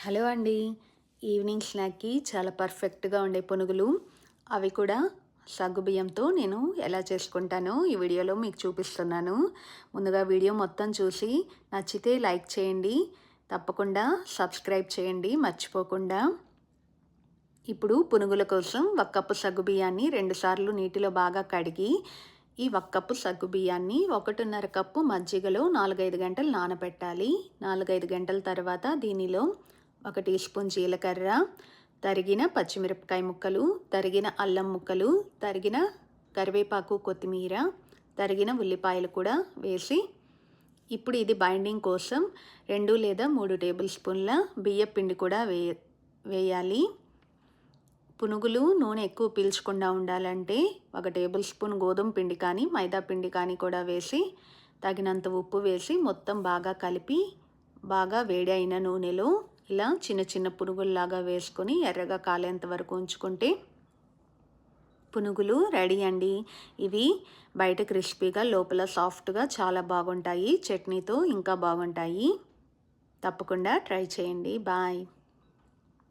Hello అండి. Evening స్నాక్‌కి చాలా పర్ఫెక్ట్‌గా ఉండే పునుగులు, అవి కూడా సగ్గుబియ్యంతో నేను ఎలా చేసుకుంటానో ఈ వీడియోలో మీకు చూపిస్తున్నాను. ముందుగా వీడియో మొత్తం చూసి నచ్చితే లైక్ చేయండి. తప్పకుండా సబ్స్క్రైబ్ చేయండి మర్చిపోకుండా. ఇప్పుడు పునుగుల కోసం 1 కప్పు సగ్గుబియ్యాన్ని 2 సార్లు నీటిలో బాగా కడిగి, ఈ 1 కప్పు సగ్గుబియ్యాన్ని 1.5 కప్పు మజ్జిగలో 4, 5 గంటలు నానబెట్టాలి. 4, 5 గంటల తర్వాత దీనిలో 1 టీ స్పూన్ జీలకర్ర, తరిగిన పచ్చిమిరపకాయ ముక్కలు, తరిగిన అల్లం ముక్కలు, తరిగిన కరివేపాకు, కొత్తిమీర, తరిగిన ఉల్లిపాయలు కూడా వేసి, ఇప్పుడు ఇది బైండింగ్ కోసం 2 లేదా 3 టేబుల్ స్పూన్ల బియ్యపు పిండి కూడా వేయాలి. పునుగులు నూనె ఎక్కువ పీల్చకుండా ఉండాలంటే 1 టేబుల్ స్పూన్ గోధుమ పిండి కానీ మైదా పిండి కానీ కూడా వేసి, తగినంత ఉప్పు వేసి మొత్తం బాగా కలిపి, బాగా వేడి అయిన నూనెలో ఇలా చిన్న చిన్న పునుగుల్లాగా వేసుకొని ఎర్రగా కాలేంత వరకు ఉంచుకుంటే పునుగులు రెడీ అండి. ఇవి బయట క్రిస్పీగా లోపల సాఫ్ట్గా చాలా బాగుంటాయి. చట్నీతో ఇంకా బాగుంటాయి. తప్పకుండా ట్రై చేయండి. బాయ్.